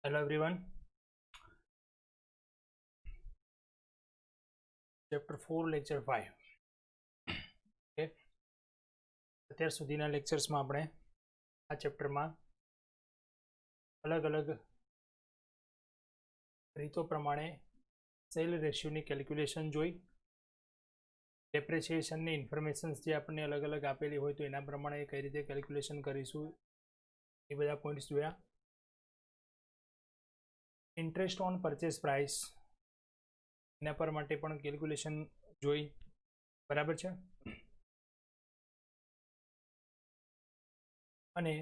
Hello everyone. Chapter 4 lecture 5. Okay, અત્યાર સુધીના લેક્ચર્સમાં આપણે આ ચેપ્ટરમાં અલગ અલગ રીતો પ્રમાણે સેલ રેશિયોની કેલ્ક્યુલેશન જોઈ, ડેપ્રેશિએશનની ઇન્ફોર્મેશન્સ જે આપણને અલગ અલગ આપેલી હોય તો એના પ્રમાણે કઈ રીતે કેલ્ક્યુલેશન કરીશું એ બધા પોઈન્ટ્સ જોયા. ઇન્ટરેસ્ટ ઓન પરચેસ પ્રાઇસ એના પર માટે પણ કેલ્ક્યુલેશન જોઈ, બરાબર છે. અને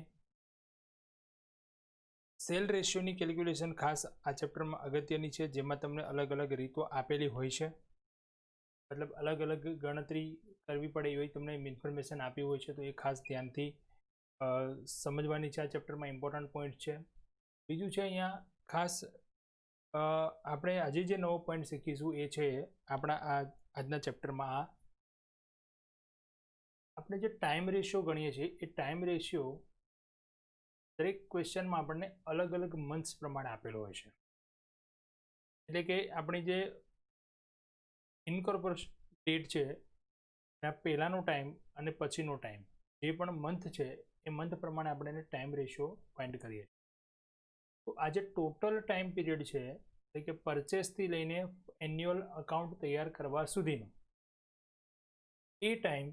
સેલ રેશિયોની કેલ્ક્યુલેશન ખાસ આ ચેપ્ટરમાં અગત્યની છે, જેમાં તમને અલગ અલગ રીતો આપેલી હોય છે, મતલબ અલગ અલગ ગણતરી કરવી પડે એવી તમને ઇન્ફોર્મેશન આપી હોય છે, તો એ ખાસ ધ્યાનથી સમજવાની છે. આ ચેપ્ટરમાં ઇમ્પોર્ટન્ટ પોઈન્ટ છે. બીજું છે અહીંયા ખાસ આપણે આજે જે નવો પોઈન્ટ શીખીશું એ છે આપણા આજના ચેપ્ટરમાં આપણે જે ટાઈમ રેશિયો ગણીએ છીએ એ ટાઈમ રેશિયો દરેક ક્વેશ્ચનમાં આપણને અલગ અલગ મંથ્સ પ્રમાણે આપેલો હોય છે. એટલે કે આપણી જે ઇન્કોર્પોરેશન ડેટ છે એના પહેલાંનો ટાઈમ અને પછીનો ટાઈમ જે પણ મંથ છે એ મંથ પ્રમાણે આપણે એને ટાઈમ રેશિયો ફાઇન્ડ કરીએ છીએ. તો આ જે ટોટલ ટાઈમ પીરિયડ છે એટલે કે પરચેસથી લઈને એન્યુઅલ અકાઉન્ટ તૈયાર કરવા સુધીનો એ ટાઈમ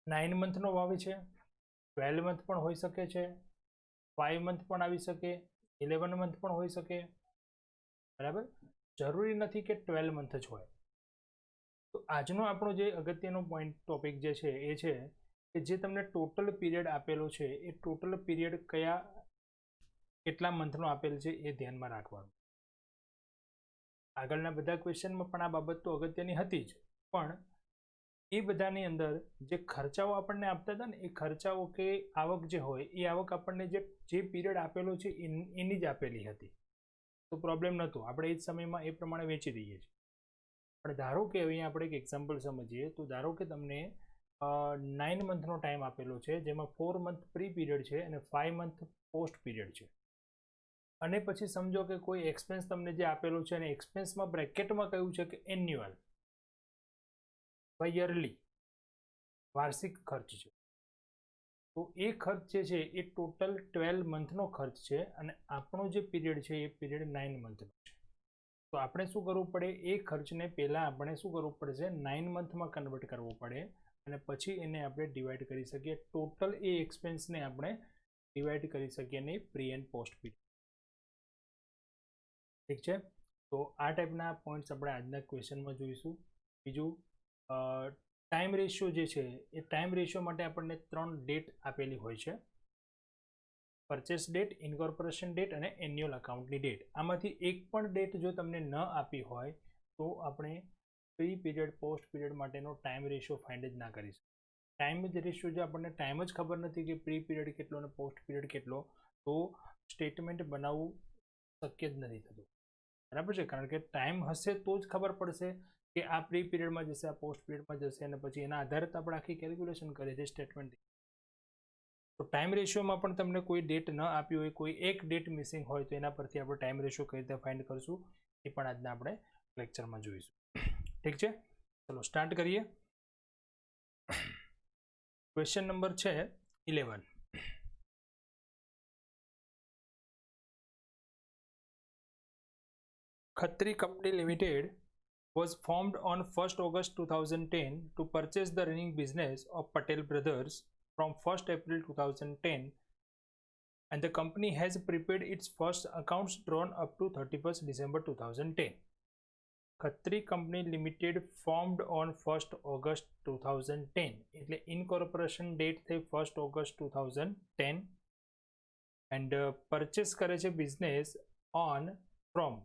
9 મંથનો આવે છે, 12 મંથ પણ હોઈ શકે છે, 5 મંથ પણ આવી શકે, 11 મંથ પણ હોઈ શકે, બરાબર. જરૂરી નથી કે 12 મંથ જ હોય. તો આજનો આપણો જે અગત્યનો પોઈન્ટ ટોપિક જે છે એ છે કે જે તમને ટોટલ પીરિયડ આપેલો છે એ ટોટલ પીરિયડ કેટલા મંથનો આપેલ છે એ ધ્યાનમાં રાખવાનું. આગળના બધા ક્વેશ્ચનમાં પણ આ બાબત તો અગત્યની હતી જ, પણ એ બધાની અંદર જે ખર્ચાઓ આપણને આપતા હતા ને એ ખર્ચાઓ કે આવક જે હોય એ આવક આપણને જે પીરિયડ આપેલો છે એની જ આપેલી હતી, તો પ્રોબ્લેમ નહોતો. આપણે એ જ સમયમાં એ પ્રમાણે વેચી દઈએ છીએ. પણ ધારો કે અહીંયા આપણે એક એક્ઝામ્પલ સમજીએ તો ધારો કે તમને 9 મંથનો ટાઈમ આપેલો છે, જેમાં 4 મંથ પ્રી પીરિયડ છે અને 5 મંથ પોસ્ટ પીરિયડ છે. અને પછી સમજો કે કોઈ એક્સપેન્સ તમને જે આપેલો છે અને એક્સપેન્સમાં બ્રેકેટમાં કહ્યું છે કે એન્યુઅલ યરલી વાર્ષિક ખર્ચ છે. તો એ ખર્ચ જે છે એ ટોટલ 12 મંથનો ખર્ચ છે અને આપણો જે પીરિયડ છે એ પીરિયડ 9 મંથનો છે. તો આપણે શું કરવું પડે, એ ખર્ચને પહેલાં આપણે શું કરવું પડશે, 9 મંથમાં કન્વર્ટ કરવો પડે અને પછી એને આપણે ડિવાઈડ કરી શકીએ. ટોટલ એ એક્સપેન્સને આપણે ડિવાઈડ કરી શકીએ નહીં પ્રી એન્ડ પોસ્ટ પીરિયડ. ઠીક છે. તો આ ટાઈપના પોઈન્ટ્સ આપણે આજના ક્વેશ્ચનમાં જોઈશું. બીજું ટાઈમ રેશિયો જે છે એ ટાઈમ રેશિયો માટે આપણને 3 ડેટ આપેલી હોય છે: પરચેસ ડેટ, ઇન્કોર્પોરેશન ડેટ અને એન્યુઅલ અકાઉન્ટની ડેટ. આમાંથી એક પણ ડેટ જો તમને ન આપી હોય તો આપણે પ્રી પીરિયડ પોસ્ટ પીરિયડ માટેનો ટાઈમ રેશિયો ફાઇન્ડ જ ના કરી શકીએ. ટાઈમ રેશિયો જો આપણને ટાઈમ જ ખબર નથી કે પ્રી પીરિયડ કેટલો અને પોસ્ટ પીરિયડ કેટલો, તો સ્ટેટમેન્ટ બનાવવું શક્ય જ નથી થતું, બરાબર છે. કારણ કે ટાઈમ હશે તો જ ખબર પડશે કે આ પ્રી પીરિયડમાં જશે, આ પોસ્ટ પીરિયડમાં જશે, અને પછી એના આધારે આપણે આખી કેલ્ક્યુલેશન કરીએ છીએ સ્ટેટમેન્ટ. તો ટાઈમ રેશિયોમાં પણ તમને કોઈ ડેટ ન આપી હોય, કોઈ એક ડેટ મિસિંગ હોય, તો એના પરથી આપણે ટાઈમ રેશિયો કઈ રીતે ફાઇન્ડ કરશું એ પણ આજના આપણે લેક્ચરમાં જોઈશું. ઠીક છે, ચલો સ્ટાર્ટ કરીએ. ક્વેશ્ચન નંબર છે 11. Khatri Company Limited was formed on 1st August 2010 to purchase the running business of Patel Brothers from 1st April 2010, and the company has prepared its first accounts drawn up to 31st December 2010. Khatri Company Limited formed on 1st August 2010 એટલે incorporation date થઈ 1st August 2010 and purchase કરે છે business on from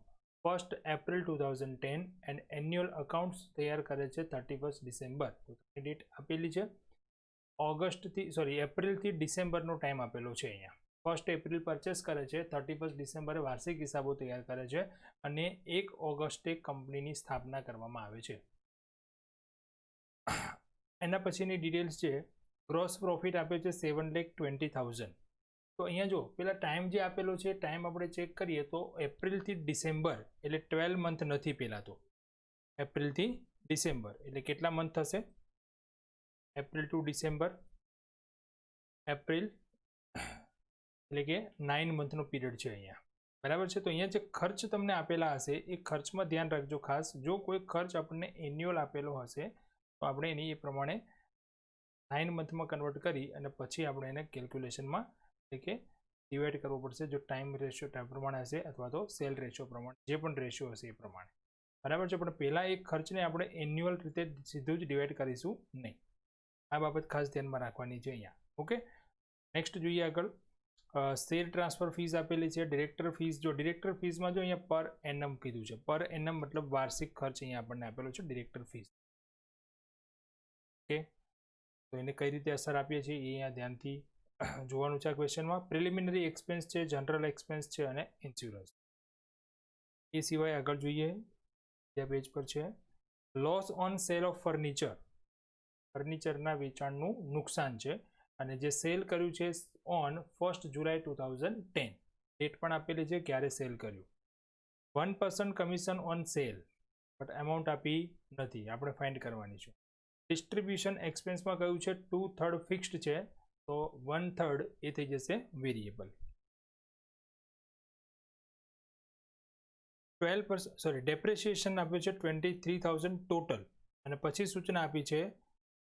1st April 2010 and annual accounts તૈયાર કરે છે 31st December. Date આપેલી છે એપ્રિલથી ડિસેમ્બરનો ટાઈમ આપેલો છે અહીંયા. 1st એપ્રિલ પરચેસ કરે છે, 31st ડિસેમ્બરે વાર્ષિક હિસાબો તૈયાર કરે છે અને 1 ઓગસ્ટે કંપનીની સ્થાપના કરવામાં આવે છે. એના પછીની ડિટેલ્સ છે. ગ્રોસ પ્રોફિટ આપે છે 7,20,000. તો અહીંયા જો પેલા ટાઈમ જે આપેલો છે ટાઈમ આપણે ચેક કરીએ તો એપ્રિલથી ડિસેમ્બર એટલે 12 મંથ નથી પેલા તો એપ્રિલથી ડિસેમ્બર એટલે કેટલા મંથ થશે એપ્રિલ ટુ ડિસેમ્બર એપ્રિલ એટલે કે 9 મંથનો પીરિયડ છે અહીંયા બરાબર છે તો અહીંયા જે ખર્ચ તમને આપેલા હશે એ ખર્ચમાં ધ્યાન રાખજો ખાસ જો કોઈ ખર્ચ આપણને એન્યુઅલ આપેલો હશે તો આપણે એની એ પ્રમાણે 9 મંથમાં કન્વર્ટ કરી અને પછી આપણે એને કેલ્ક્યુલેશનમાં એટલે કે ડિવાઈડ કરવો પડશે જો ટાઈમ રેશિયો ટાઈમ પ્રમાણે હશે અથવા તો સેલ રેશિયો પ્રમાણે જે પણ રેશિયો હશે એ પ્રમાણે બરાબર છે પણ પહેલાં એક ખર્ચને આપણે એન્યુઅલ રીતે સીધું જ ડિવાઈડ કરીશું નહીં આ બાબત ખાસ ધ્યાનમાં રાખવાની છે અહીંયા ઓકે નેક્સ્ટ જોઈએ આગળ શેર ટ્રાન્સફર ફીસ આપેલી છે ડિરેક્ટર ફીસ જો ડિરેક્ટર ફીસમાં જો અહીંયા પર એનમ કીધું છે પર એનમ મતલબ વાર્ષિક ખર્ચ અહીંયા આપણને આપેલો છે ડિરેક્ટર ફીસ ઓકે તો એને કઈ રીતે અસર આપીએ છીએ એ અહીંયા ધ્યાનથી જોવાનું છે આ ક્વેશ્ચનમાં પ્રિલિમિનરી એક્સપેન્સ છે જનરલ એક્સપેન્સ છે અને ઇન્સ્યોરન્સ એ સિવાય આગળ જોઈએ બીજા પેજ પર છે લોસ ઓન સેલ ઓફ ફર્નિચરના વેચાણનું નુકસાન છે અને જે સેલ કર્યું છે ઓન 1 જુલાઈ 2010 ડેટ પણ આપેલી છે ક્યારે સેલ કર્યું 1% commission on cell but amount આપી નથી આપણે ફાઇન્ડ કરવાની છે ડિસ્ટ્રીબ્યુશન એક્સપેન્સમાં કયું છે 2/3 ફિક્સ્ડ છે તો 1/3 એ થઈ જશે વેરિયેબલ 12% ડેપ્રિસિએશન આપ્યું છે 23,000 ટોટલ અને પછી સૂચના આપી છે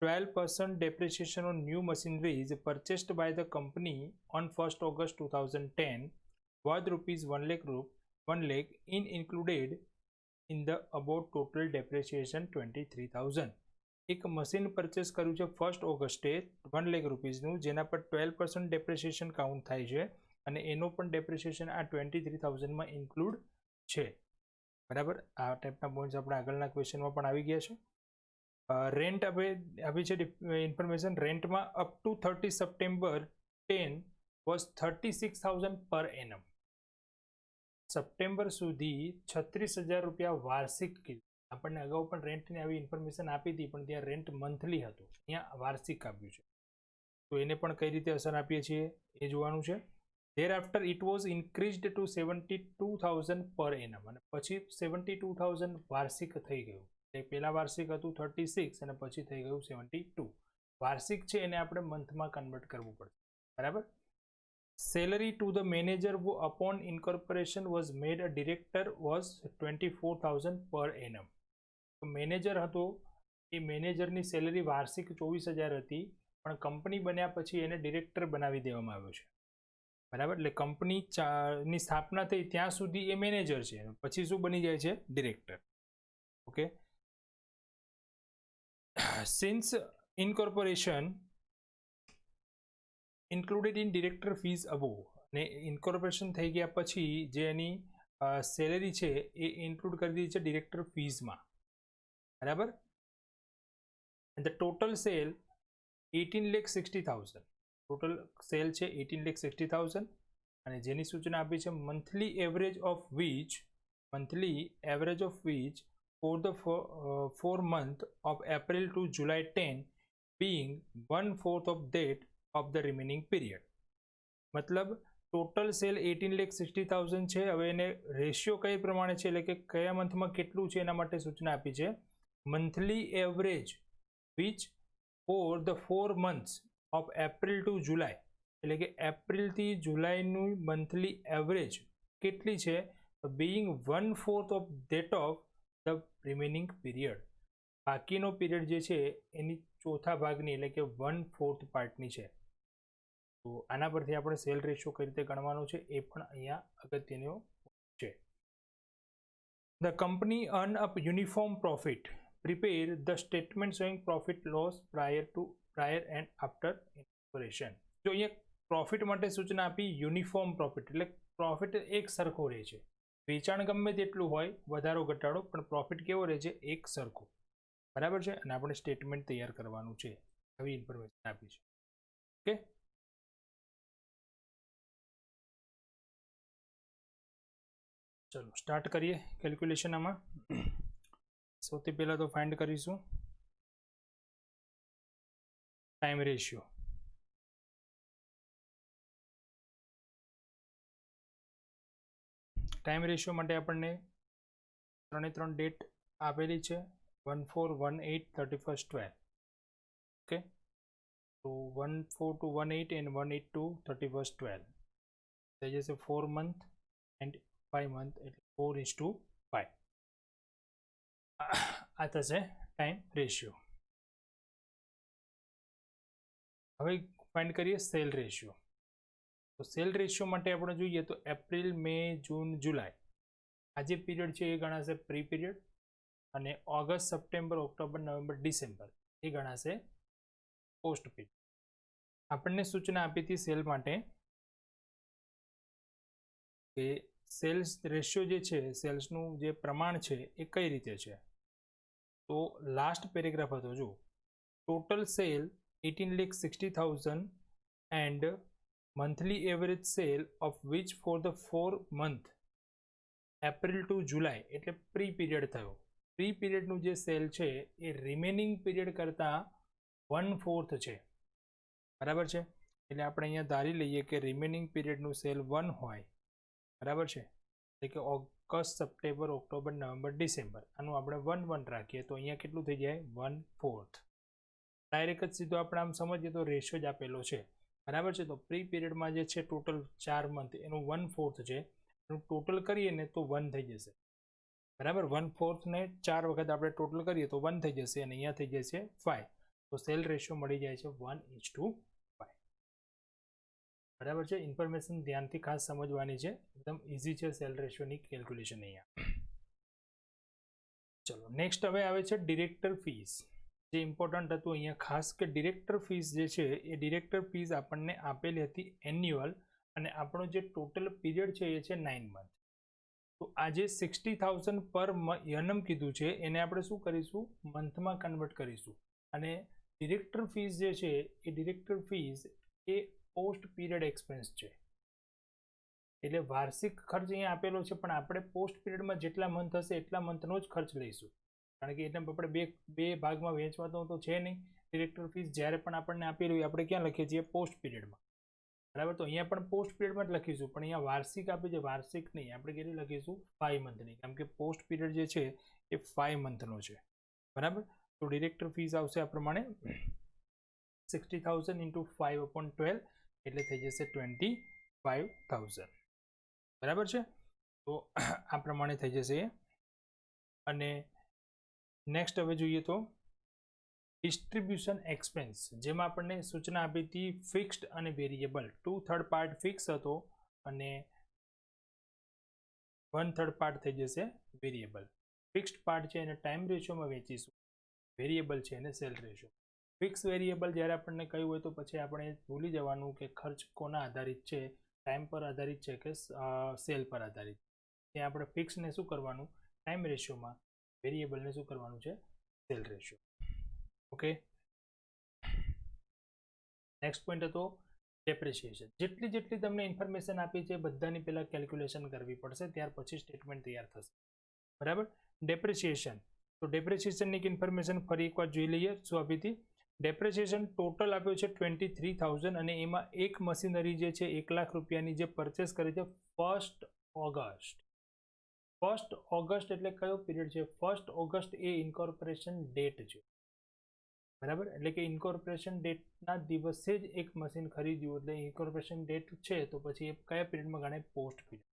12% depreciation on new machineries purchased by the company on 1st August 2010 worth rupees 1 lakh in included in the above total depreciation 23,000 એક મશીન પરચેસ કર્યું છે 1st ઓગસ્ટે 1 લાખ રૂપીસનું જેના પર 12% ડેપ્રિસિએશન કાઉન્ટ થાય છે અને એનો પણ ડેપ્રિસિએશન આ 23,000માં ઇન્ક્લુડ છે બરાબર આ ટાઈપના પોઈન્ટ્સ આપણે આગળના ક્વેશ્ચનમાં પણ આવી ગયા છે રેન્ટ આપી છે ઇન્ફોર્મેશન રેન્ટમાં અપ ટુ 30 સપ્ટેમ્બર 10 વોઝ 36,000 પર એનમ સપ્ટેમ્બર સુધી 36,000 રૂપિયા વાર્ષિક આપણને અગાઉ પણ રેન્ટની આવી ઇન્ફોર્મેશન આપી હતી પણ ત્યાં રેન્ટ મંથલી હતું અહીંયા વાર્ષિક આપ્યું છે તો એને પણ કઈ રીતે અસર આપીએ છીએ એ જોવાનું છે thereafter it was increased to 72,000 પર એનમ અને પછી 72,000 વાર્ષિક થઈ ગયું પહેલા વાર્ષિક હતું 36 અને પછી થઈ ગયું 72 વાર્ષિક છે એને આપણે મંથમાં કન્વર્ટ કરવું પડશે બરાબર salary to the manager who upon incorporation was made a director was 24,000 પર એનમ તો મેનેજર હતો એ મેનેજરની સેલરી વાર્ષિક 24,000 હતી પણ કંપની બન્યા પછી એને ડિરેક્ટર બનાવી દેવામાં આવ્યો છે બરાબર એટલે કંપની સ્થાપના થઈ ત્યાં સુધી એ મેનેજર છે પછી શું બની જાય છે director okay since incorporation included in director fees above અને ઇન્કોર્પોરેશન થઈ ગયા પછી જે એની સેલેરી છે એ ઇન્ક્લુડ કરી દીધી છે ડિરેક્ટર ફીઝમાં બરાબર and the total sale 18,60,000 total cell છે 18,60,000 અને જેની સૂચના આપી છે monthly average of which for the 4 month of April to July 10 being 1/4 of that of the remaining period મતલબ ટોટલ સેલ 18,60,000 છે હવે એને રેશિયો કઈ પ્રમાણે છે એટલે કે કયા મંથમાં કેટલું છે એના માટે સૂચના આપી છે monthly average which for the 4 months of April to July એટલે કે એપ્રિલથી જુલાઈનું મંથલી એવરેજ કેટલી છે being 1/4 of that of the remaining period બાકીનો પીરિયડ જે છે એની ચોથા ભાગની એટલે કે 1/4 પાર્ટની છે તો આના પરથી આપણે સેલ રેશિયો કઈ રીતે ગણવાનો છે એ પણ અહીંયા અગત્યનો છે the company earn up uniform profit prepare the statement showing profit loss prior and after incorporation જો અહીંયા પ્રોફિટ માટે સૂચના આપી યુનિફોર્મ પ્રોફિટ એટલે પ્રોફિટ એક સરખો રહે છે વેચાણ ગમે તેટલું હોય વધારો ઘટાડો પણ પ્રોફિટ કેવો રહે છે એક સરખો બરાબર છે અને આપણે સ્ટેટમેન્ટ તૈયાર કરવાનું છે આવી ઇન્ફોર્મેશન આપી છે ઓકે ચલો સ્ટાર્ટ કરીએ કેલ્ક્યુલેશન આમાં સૌથી પહેલા તો ફાઇન્ડ કરીશું ટાઈમ રેશિયો ટાઈમ રેશિયો માટે આપણને 3 ડેટ આપેલી છે 1418 31st 12. ઓકે, તો 14 to 18 and 18 to 31st 12 થઈ જશે 4 month and 5 month એટલે 4:5 આ થશે ટાઈમ રેશિયો. હવે ફાઇન્ડ કરીએ સેલ રેશિયો. તો સેલ રેશિયો માટે આપણે જોઈએ તો એપ્રિલ, મે, જૂન, જુલાઈ આ જે પીરિયડ છે એ ગણાશે પ્રી પીરિયડ, અને August, September, October, November, December એ ગણાશે પોસ્ટ પીરિયડ. આપણને સૂચના આપી હતી સેલ માટે કે સેલ્સ રેશિયો જે છે, સેલ્સનું જે પ્રમાણ છે એ કઈ રીતે છે. તો લાસ્ટ પેરેગ્રાફ હતો, જો total cell 18,60,000 and monthly average sale of which for the 4 month April to July એટલે પ્રી પીરિયડ થયો. પ્રી પીરિયડનું જે સેલ છે એ રિમેનિંગ પીરિયડ કરતાં 1/4 છે, બરાબર છે. એટલે આપણે અહીંયા ધારી લઈએ કે રિમેનિંગ પીરિયડનું સેલ 1 હોય, બરાબર છે. એટલે કે August, September, October, November, December આનું આપણે 1/1 રાખીએ તો અહીંયા કેટલું થઈ જાય 1/4. ડાયરેક્ટ જ સીધો આપણે આમ સમજીએ તો રેશિયો જ આપેલો છે, બરાબર છે. તો પ્રી પીરિયડમાં જે છે ટોટલ 4 મંથ એનું 1/4 છે, એનું ટોટલ કરીએ ને તો 1 થઈ જશે, બરાબર. 1/4 ને 4 વખત આપણે ટોટલ કરીએ તો 1 થઈ જશે, અને અહીંયા થઈ જશે 5. તો સેલ રેશિયો મળી જાય છે 1:5, બરાબર છે. ઇન્ફોર્મેશન ધ્યાનથી ખાસ સમજવાની છે, એકદમ ઇઝી છે સેલ રેશિયોની કેલ્ક્યુલેશન અહીંયા. ચલો નેક્સ્ટ હવે આવે છે ડિરેક્ટર ફીસ. જે ઇમ્પોર્ટન્ટ હતું અહીંયા ખાસ કે ડિરેક્ટર ફીસ જે છે એ ડિરેક્ટર ફીસ આપણને આપેલી હતી એન્યુઅલ, અને આપણો જે ટોટલ પીરિયડ છે એ છે 9 મંથ. તો આ જે 60,000 પર યનમ કીધું છે એને આપણે શું કરીશું, મંથમાં કન્વર્ટ કરીશું. અને ડિરેક્ટર ફીસ જે છે એ ડિરેક્ટર ફીસ એ પોસ્ટ પીરિયડ એક્સપેન્સ છે, એટલે વાર્ષિક ખર્ચ અહીંયા આપેલો છે, પણ આપણે પોસ્ટ પીરિયડમાં જેટલા મંથ હશે એટલા મંથનો જ ખર્ચ લઈશું, કારણ કે એટલે આપણે બે ભાગમાં વહેંચવાનો તો છે નહીં. ડિરેક્ટર ફીસ જ્યારે પણ આપણને આપેલું હોય આપણે ક્યાં લખીએ છીએ, પોસ્ટ પીરિયડમાં, બરાબર. તો અહીંયા પણ પોસ્ટ પીરિયડમાં જ લખીશું, પણ અહીંયા વાર્ષિક આપે છે, વાર્ષિક નહીં, આપણે કેટલી લખીશું 5 મંથની, કેમ કે પોસ્ટ પીરિયડ જે છે એ 5 મંથનો છે, બરાબર. તો ડિરેક્ટર ફીસ આવશે આ પ્રમાણે 60,000 × 5/12 એટલે થઈ જશે 25,000, બરાબર છે. તો આ પ્રમાણે થઈ જશે. અને નેક્સ્ટ હવે જોઈએ તો ડિસ્ટ્રીબ્યુશન એક્સપેન્સ, જેમાં આપણને સૂચના આપી હતી ફિક્સ્ડ અને વેરિયેબલ. 2/3 પાર્ટ ફિક્સ હતો અને 1/3 પાર્ટ થઈ જશે વેરિયેબલ. ફિક્સ્ડ પાર્ટ છે એને ટાઈમ રેશિયોમાં વેચીશું, વેરિયેબલ છે એને સેલ રેશિયો. ફિક્સ વેરિયેબલ જ્યારે આપણને કહ્યું હોય તો પછી આપણે ભૂલી જવાનું કે ખર્ચ કોના આધારિત છે, ટાઈમ પર આધારિત છે કે સેલ પર આધારિત. ત્યાં આપણે ફિક્સને શું કરવાનું ટાઈમ રેશિયોમાં, વેરિયેબલને શું કરવાનું છે cell ratio. Okay, next point હતો ડેપ્રિસિએશન. જેટલી તમને ઇન્ફોર્મેશન આપી છે બધાની પહેલાં કેલ્ક્યુલેશન કરવી પડશે, ત્યાર પછી સ્ટેટમેન્ટ તૈયાર થશે, બરાબર. ડેપ્રિસિએશન, તો ડેપ્રિસિએશનની ઇન્ફોર્મેશન ફરી એકવાર જોઈ લઈએ શું આપી હતી. ડેપ્રિસિએશન ટોટલ આપ્યો છે 23,000, અને એમાં એક મશીનરી જે છે 1 લાખ રૂપિયાની જે પરચેસ કરી છે 1 ઓગસ્ટ. 1 ઓગસ્ટ એટલે કયો પીરિયડ છે, 1 ઓગસ્ટ એ ઇન્કોર્પોરેશન ડેટ છે, બરાબર. એટલે કે ઇન્કોર્પોરેશન ડેટના દિવસે જ એક મશીન ખરીદ્યું, એટલે ઇન્કોર્પોરેશન ડેટ છે તો પછી એ કયા પીરિયડમાં ગણાય, પોસ્ટ પીરિયડ.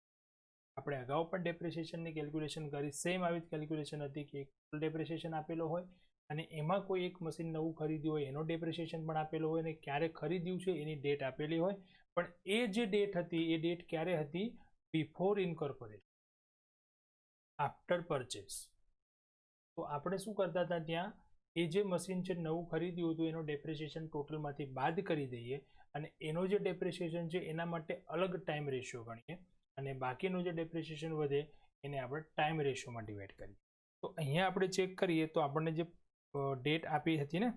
આપણે અગાઉ પણ ડેપ્રિસિએશનની કેલ્ક્યુલેશન કરી, સેમ આવી જ કેલ્ક્યુલેશન હતી કે ડેપ્રિસિએશન આપેલો હોય અને એમાં કોઈ એક મશીન નવું ખરીદ્યું હોય એનો ડેપ્રિસિએશન પણ આપેલો હોય, અને ક્યારે ખરીદ્યું છે એની ડેટ આપેલી હોય, પણ એ જે ડેટ હતી એ ડેટ ક્યારે હતી, બિફોર ઇન્કોર્પોરેશન, આફ્ટર પરચેસ. તો આપણે શું કરતા હતા ત્યાં, એ જે મશીન છે નવું ખરીદ્યું હતું એનો ડેપ્રિસિએશન ટોટલમાંથી બાદ કરી દઈએ, અને એનો જે ડેપ્રિસિએશન છે એના માટે અલગ ટાઈમ રેશિયો ગણીએ, અને બાકીનું જે ડેપ્રિસિએશન વધે એને આપણે ટાઈમ રેશિયોમાં ડિવાઈડ કરીએ. તો અહીંયા આપણે ચેક કરીએ તો આપણને જે ડેટ આપી હતી ને,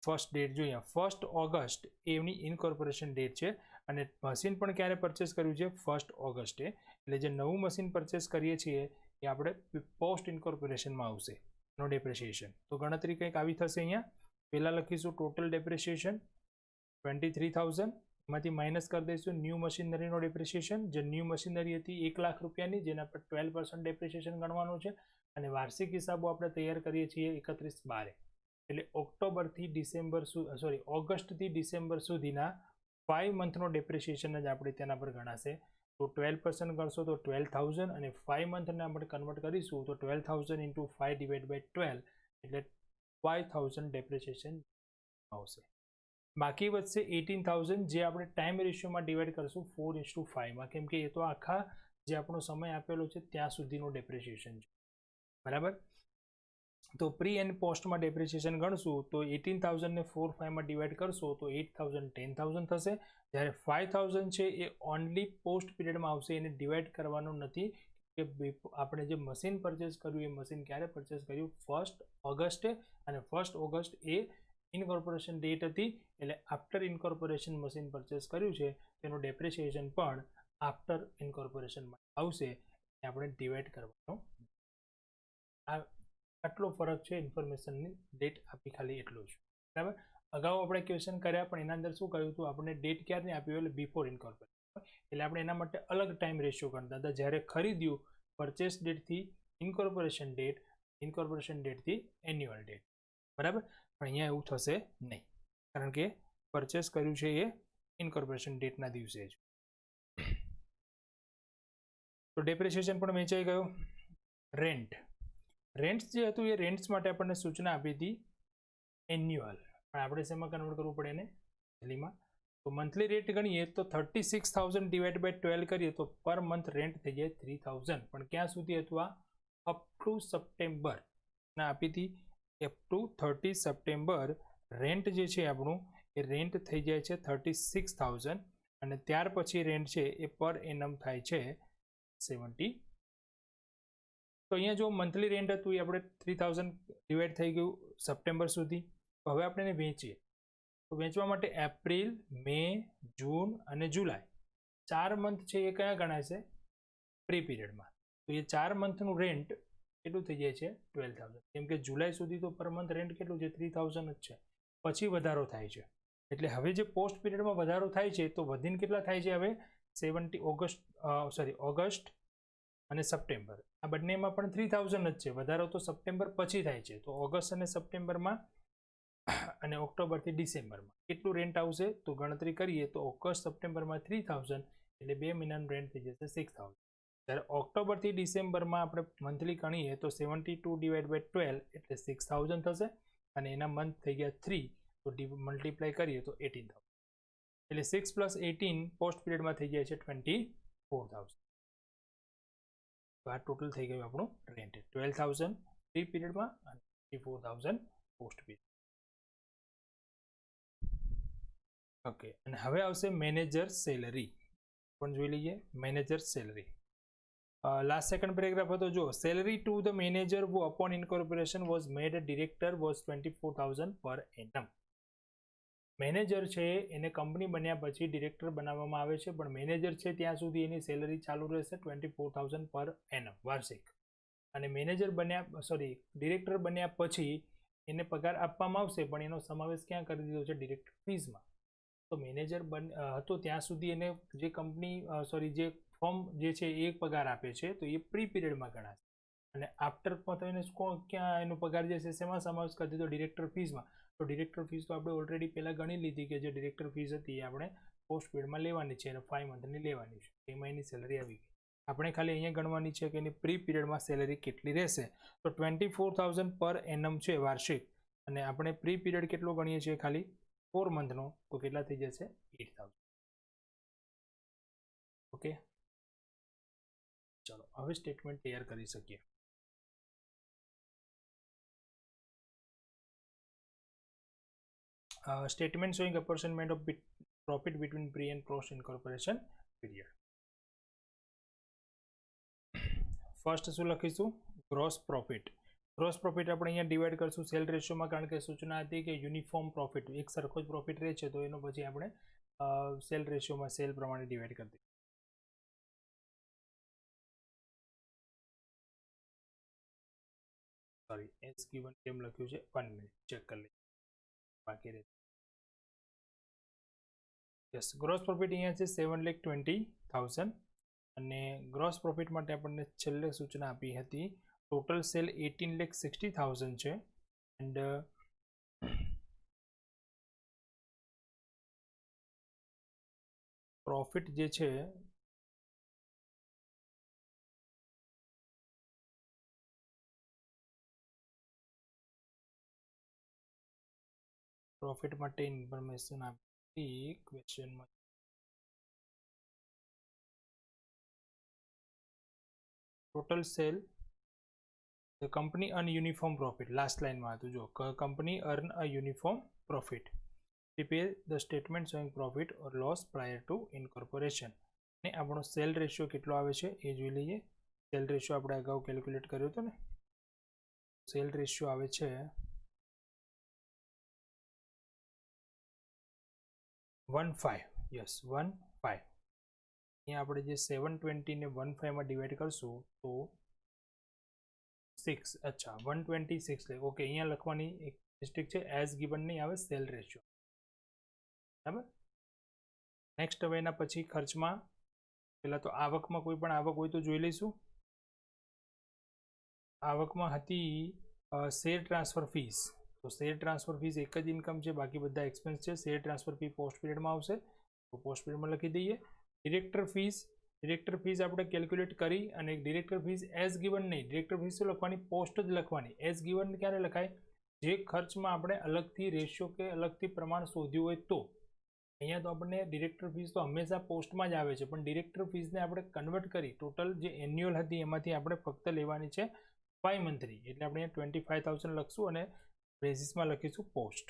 ફર્સ્ટ ડેટ જોઈએ 1 ઓગસ્ટ એની ઇન્કોર્પોરેશન ડેટ છે, અને મશીન પણ ક્યારે પરચેસ કર્યું છે 1 ઓગસ્ટે, એટલે જે નવું મશીન પરચેસ કરીએ છીએ એ આપણે પોસ્ટ ઇન્કોર્પોરેશનમાં આવશે નો ડેપ્રિસિએશન. તો ગણતરી કંઈક આવી થશે. અહીંયા પહેલાં લખીશું ટોટલ ડેપ્રિસિએશન 23,000, એમાંથી માઇનસ કરી દઈશું ન્યૂ મશીનરીનો ડેપ્રિસિએશન, જે ન્યૂ મશીનરી હતી 1 લાખ રૂપિયાની, જેના પર 12% ડેપ્રિસિએશન ગણવાનું છે. અને વાર્ષિક હિસાબો આપણે તૈયાર કરીએ છીએ 31/12, એટલે ઓગસ્ટથી ડિસેમ્બર સુધીના 5 મંથનો ડેપ્રિસિએશન જ આપણે તેના પર ગણાશે. તો 12% ગણશો તો 12,000, અને 5 મંથને આપણે કન્વર્ટ કરીશું તો 12,000 × 5/12 એટલે 5,000 ડેપ્રિસિએશન આવશે. બાકી વધશે 18,000, જે આપણે ટાઈમ રેશિયોમાં ડિવાઈડ કરશું 4:5માં, કેમ કે એ તો આખા જે આપણો સમય આપેલો છે ત્યાં સુધીનું ડેપ્રિસિએશન છે, બરાબર. તો પ્રી એન્ડ પોસ્ટમાં ડેપ્રિસિએશન ગણશું તો 18,000 ને 4/5માં ડિવાઈડ કરશો તો 8,000 10,000 થશે. જ્યારે 5,000 છે એ ઓનલી પોસ્ટ પીરિયડમાં આવશે, એને ડિવાઈડ કરવાનું નથી કે આપણે જે મશીન પરચેસ કર્યું એ મશીન ક્યારે પરચેસ કર્યું, 1 ઓગસ્ટે, અને 1 ઓગસ્ટ એ ઇનકોર્પોરેશન ડેટ હતી, એટલે આફ્ટર ઇનકોર્પોરેશન મશીન પરચેસ કર્યું છે તેનું ડેપ્રિસિએશન પણ આફ્ટર ઇનકોર્પોરેશનમાં આવશે, આપણે ડિવાઈડ કરવાનો. આટલો ફરક છે ઇન્ફોર્મેશનની ડેટ આપી ખાલી એટલું જ, બરાબર. અગાઉ આપણે ક્વેશ્ચન કર્યા પણ એના અંદર શું કહ્યું હતું, આપણે ડેટ ક્યારની આપી એટલે બિફોર ઇનકોર્પોરેશન, એટલે આપણે એના માટે અલગ ટાઈમ રેશિયો ગણતા હતા. જ્યારે ખરીદ્યું પરચેસ ડેટથી ઇનકોર્પોરેશન ડેટથી એન્યુઅલ ડેટ, બરાબર. પણ અહીંયા એવું થશે નહીં, કારણ કે પરચેસ કર્યું છે એ ઇનકોર્પોરેશન ડેટના દિવસે જ. તો ડેપ્રિસિએશન પણ વેચાઈ ગયો. રેન્ટ્સ જે હતું એ રેન્ટ્સ માટે આપણને સૂચના આપી હતી એન્યુઅલ, પણ આપણે શેમાં કન્વર્ટ કરવું પડે એને મંથલીમાં. તો મંથલી રેટ ગણીએ તો 36,000 / 12 કરીએ તો પર મંથ રેન્ટ થઈ જાય 3,000, પણ ક્યાં સુધી હતું આ, અપ ટુ સપ્ટેમ્બર ના આપી હતી. અપ ટુ 30 સપ્ટેમ્બર રેન્ટ જે છે આપણું એ રેન્ટ થઈ જાય છે 36,000, અને ત્યાર પછી રેન્ટ છે એ પર એનમ થાય છે 70. તો અહીંયા જો મંથલી રેન્ટ હતું એ આપણે 3,000 ડિવાઈડ થઈ ગયું સપ્ટેમ્બર સુધી. હવે આપણે એને વેચીએ તો વેચવા માટે એપ્રિલ, મે, જૂન અને જુલાઈ 4 મંથ છે એ કયા ગણાય છે, પ્રી પીરિયડમાં. તો એ 4 મંથનું રેન્ટ કેટલું થઈ જાય છે 12,000, કેમ કે જુલાઈ સુધી તો પર મંથ રેન્ટ કેટલું છે 3,000 જ છે, પછી વધારો થાય છે. એટલે હવે જે પોસ્ટ પીરિયડમાં વધારો થાય છે તો વધીને કેટલા થાય છે હવે 70 ઓગસ્ટ અને સપ્ટેમ્બર, આ બંનેમાં પણ 3,000 જ છે. વધારો તો સપ્ટેમ્બર પછી થાય છે, તો ઓગસ્ટ અને સપ્ટેમ્બરમાં અને ઓક્ટોબરથી ડિસેમ્બરમાં કેટલું રેન્ટ આવશે તો ગણતરી કરીએ તો ઓગસ્ટ સપ્ટેમ્બરમાં 3,000, એટલે 2 મહિનાનું રેન્ટ થઈ જશે 6,000. જ્યારે ઓક્ટોબરથી ડિસેમ્બરમાં આપણે મંથલી ગણીએ તો 72 / 12 એટલે 6,000 થશે, અને એના મંથ થઈ ગયા 3, તો મલ્ટીપ્લાય કરીએ તો 18,000, એટલે 6 + 18 પોસ્ટ પીરિયડમાં થઈ જાય છે 24,000. તો આ ટોટલ થઈ ગયું આપણું રેન્ટ, 12,000 પ્રી પીરિયડમાં અને 24,000 પોસ્ટ પીરિયડ. ઓકે, અને હવે આવશે મેનેજર સેલરી, પણ જોઈ લઈએ manager salary. Last second paragraph હતો, જો salary to the manager who upon incorporation was made a director was 24,000 per annum. Manager છે એને કંપની બન્યા પછી ડિરેક્ટર બનાવવામાં આવે છે, પણ મેનેજર છે ત્યાં સુધી એની સેલરી ચાલુ રહેશે 24,000 પર એનમ વાર્ષિક. અને ડિરેક્ટર બન્યા પછી એને પગાર આપવામાં આવશે, પણ એનો સમાવેશ ક્યાં કરી દીધો છે, ડિરેક્ટર ફીઝમાં. તો મેનેજર હતો ત્યાં સુધી એને જે જે ફર્મ જે છે એ પગાર આપે છે તો એ પ્રી પીરિયડમાં ગણાશે, અને આફ્ટર એને ક્યાં એનો પગાર જે છે શેમાં સમાવેશ કરી દીધો, ડિરેક્ટર ફીઝમાં. તો ડિરેક્ટર ફીઝ તો આપણે ઓલરેડી પહેલાં ગણી લીધી કે જે ડિરેક્ટર ફીઝ હતી એ આપણે પોસ્ટ પીરિયડમાં લેવાની છે અને 5 મંથની લેવાની છે, એમાં એની સેલરી આવી ગઈ. આપણે ખાલી અહીંયા ગણવાની છે કે એની પ્રી પીરિયડમાં સેલરી કેટલી રહેશે. તો 24,000 પર એનમ છે વાર્ષિક, અને આપણે પ્રી પીરિયડ કેટલો ગણીએ છીએ ખાલી 4 મંથનો, તો કેટલા થઈ જશે 8,000. ઓકે, ચલો હવે સ્ટેટમેન્ટ તૈયાર કરી શકીએ. Statement showing apportionment of profit between pre and post incorporation period. First શું લખીશું, ગ્રોસ પ્રોફિટ. ગ્રોસ પ્રોફિટ આપણે અહીંયા ડિવાઈડ કરશું સેલ રેશિયોમાં, કારણ કે સૂચના હતી કે યુનિફોર્મ પ્રોફિટ એક સરખો જ પ્રોફિટ રહે છે, તો એનો પછી આપણે સેલ રેશિયોમાં સેલ પ્રમાણે ડિવાઈડ કરી દઈએ. સોરી, એસ given કેમ લખ્યું છે, 1 મિનિટ ચેક કરી લઈએ બાકી રહે. યસ, ગ્રોસ પ્રોફિટ અહીંયા છે 7,20,000 અને ગ્રોસ પ્રોફિટ માટે આપણને છેલ્લે સૂચના આપી હતી ટોટલ સેલ 18,60,000 છે એન્ડ પ્રોફિટ જે છે પ્રોફિટ માટે ઇન્ફોર્મેશન આપી ક્વેશ્ચનમાં total sale the company earn uniform profit last લાઇનમાં હતું. જો company earn a uniform profit, prepare the statement showing profit or loss prior to incorporation. ને આપણો સેલ રેશિયો કેટલો આવે છે એ જોઈ લઈએ. સેલ રેશિયો આપણે અગાઉ કેલ્ક્યુલેટ કર્યો હતો ને. સેલ રેશિયો આવે છે 1:5. યસ 1:5. અહીંયા આપણે જે 720 ને 1:5 માં ડિવાઈડ કરશું તો 6. અચ્છા 126 લે. ઓકે, અહીંયા લખવાની એક મિસ્ટેક છે, એઝ ગિવન નહીં આવે, સેલ રેશિયો. બરાબર. નેક્સ્ટ હવે એના પછી ખર્ચમાં પહેલાં તો આવકમાં કોઈ પણ આવક હોય તો જોઈ લઈશું. આવકમાં હતી શેર ટ્રાન્સફર ફીસ. તો શેર ટ્રાન્સફર ફીસ એક જ ઇન્કમ છે, બાકી બધા એક્સપેન્સ છે. શેર ટ્રાન્સફર ફી પોસ્ટ પીરિયડમાં આવશે તો પોસ્ટ પીરિયડમાં લખી દઈએ. ડિરેક્ટર ફીસ આપણે કેલ્ક્યુલેટ કરી અને ડિરેક્ટર ફીસ એઝ ગિવન નહીં, ડિરેક્ટર ફીસ તો લખવાની, પોસ્ટ જ લખવાની. એઝ ગિવન ક્યારે લખાય? જે ખર્ચમાં આપણે અલગથી રેશિયો કે અલગથી પ્રમાણ શોધ્યું હોય તો. અહીંયા તો આપણને ડિરેક્ટર ફીસ તો હંમેશા પોસ્ટમાં જ આવે છે, પણ ડિરેક્ટર ફીસને આપણે કન્વર્ટ કરી ટોટલ જે એન્યુઅલ હતી એમાંથી આપણે ફક્ત લેવાની છે 5 મંથલી. એટલે આપણે અહીંયા 25,000 લખશું અને બેઝિસમાં લખીશું પોસ્ટ.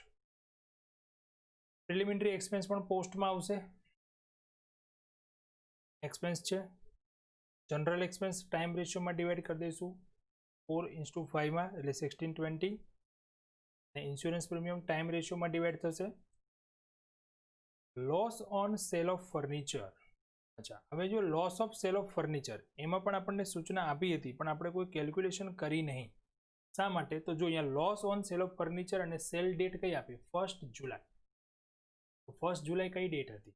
પ્રિલિમિનરી એક્સપેન્સ પણ પોસ્ટમાં આવશે. એક્સપેન્સ છે જનરલ એક્સપેન્સ ટાઈમ રેશિયોમાં ડિવાઈડ કરી દઈશું 4:5 માં, એટલે 1620. અને ઇન્સ્યોરન્સ પ્રીમિયમ ટાઈમ રેશિયોમાં ડિવાઈડ થશે. Loss on cell of furniture. અચ્છા, હવે જો loss of cell of furniture એમાં પણ આપણને સૂચના આપી હતી, પણ આપણે કોઈ કેલ્ક્યુલેશન કરી નહીં. શા માટે? તો જો અહીંયા loss on cell of furniture અને સેલ ડેટ કઈ આપી? 1 જુલાઈ. 1 જુલાઈ કઈ ડેટ હતી?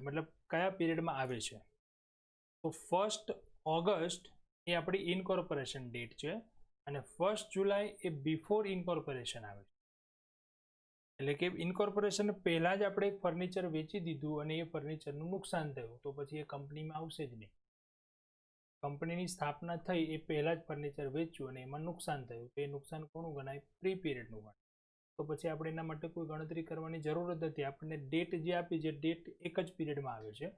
મતલબ કયા પીરિયડમાં આવે છે? તો 1 ઓગસ્ટ એ આપણી ઇનકોર્પોરેશન ડેટ છે અને 1 જુલાઈ એ બિફોર ઇનકોર્પોરેશન આવે છે. એટલે કે ઇનકોર્પોરેશન પહેલાં જ આપણે એક ફર્નિચર વેચી દીધું અને એ ફર્નિચરનું નુકસાન થયું તો પછી એ કંપનીમાં આવશે જ નહીં. કંપનીની સ્થાપના થઈ એ પહેલાં જ ફર્નિચર વેચ્યું અને એમાં નુકસાન થયું તો એ નુકસાન કોનું ગણાય? પ્રી પીરિયડનું ગણાય. તો પછી આપણે એના માટે કોઈ ગણતરી કરવાની જરૂર જ નથી. આપણને ડેટ જે આપી છે, ડેટ એક જ પીરિયડમાં આવે છે.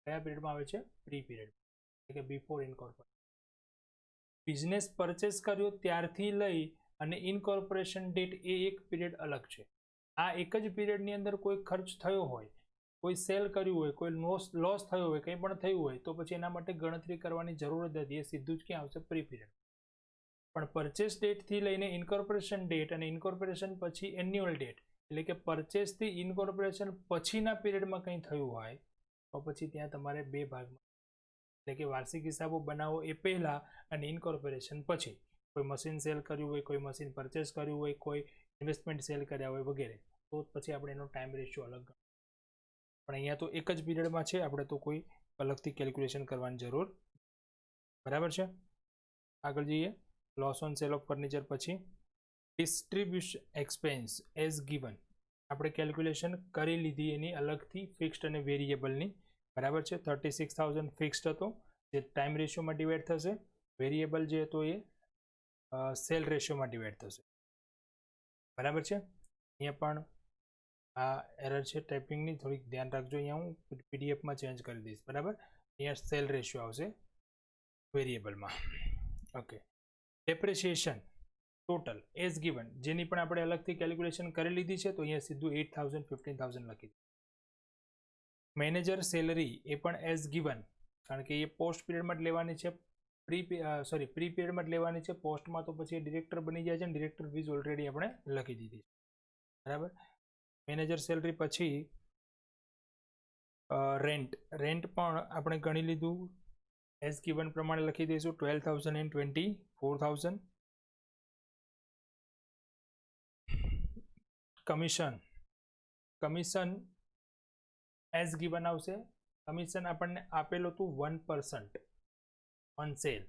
કયા પીરિયડમાં આવે છે? પ્રી પીરિયડ, એટલે કે બિફોર ઇનકોર્પોરેશન. બિઝનેસ પરચેસ કર્યો ત્યારથી લઈ અને ઇનકોર્પોરેશન ડેટ એ એક પીરિયડ અલગ છે. આ એક જ પીરિયડની અંદર કોઈ ખર્ચ થયો હોય, કોઈ સેલ કર્યું હોય, કોઈ લોસ થયો હોય, કંઈ પણ થયું હોય તો પછી એના માટે ગણતરી કરવાની જરૂર જ નથી. એ સીધું જ ક્યાં આવશે? Pre period. પણ પરચેસ ડેટથી લઈને ઇનકોર્પોરેશન ડેટ અને ઇનકોર્પોરેશન પછી એન્યુઅલ ડેટ, એટલે કે પરચેસથી ઇનકોર્પોરેશન પછીના પીરિયડમાં કંઈ થયું હોય તો પછી ત્યાં તમારે બે ભાગમાં, એટલે કે વાર્ષિક હિસાબો બનાવો એ પહેલાં અને ઇનકોર્પોરેશન પછી. કોઈ મશીન સેલ કર્યું હોય, કોઈ મશીન પરચેસ કર્યું હોય, કોઈ ઇન્વેસ્ટમેન્ટ સેલ કર્યા હોય વગેરે, તો પછી આપણે એનો ટાઈમ રેશિયો અલગ. પણ અહીંયા તો એક જ પીરિયડમાં છે, આપણે તો કોઈ અલગથી કેલ્ક્યુલેશન કરવાની જરૂર. બરાબર છે. આગળ જઈએ. Loss on cell of furniture પછી ડિસ્ટ્રીબ્યુશન એક્સપેન્સ એઝ ગિવન આપણે કેલ્ક્યુલેશન કરી લીધી એની અલગથી ફિક્સ્ડ અને વેરિયેબલની. બરાબર છે. 36,000 ફિક્સ્ડ હતો જે ટાઈમ રેશિયોમાં ડિવાઈડ થશે. વેરિયેબલ જે હતો એ સેલ રેશિયોમાં ડિવાઈડ થશે. બરાબર છે. અહીંયા પણ આ એરર છે ટાઈપિંગની, થોડીક ધ્યાન રાખજો. અહીંયા હું પીડીએફમાં ચેન્જ કરી દઈશ. બરાબર. અહીંયા સેલ રેશિયો આવશે વેરિયેબલમાં. Okay. Depreciation total as given જેની પણ આપણે અલગથી કેલ્ક્યુલેશન કરી લીધી છે તો અહીંયા સીધું 8,000 15,000 લખી. મેનેજર સેલરી એ પણ એઝ ગિવન, કારણ કે એ પોસ્ટ પીરિયડમાં જ લેવાની છે, પ્રી પીરિયડમાં જ લેવાની છે. પોસ્ટમાં તો પછી ડિરેક્ટર બની જાય છે અને ડિરેક્ટર ફીસ ઓલરેડી આપણે લખી દીધી છે. બરાબર. મેનેજર સેલરી પછી રેન્ટ પણ આપણે ગણી લીધું, એઝ ગિવન પ્રમાણે લખી દઈશું 12,000 and 24,000. કમિશન એઝ ગિવન આવશે. કમિશન આપણને આપેલું હતું 1% ઓન સેલ.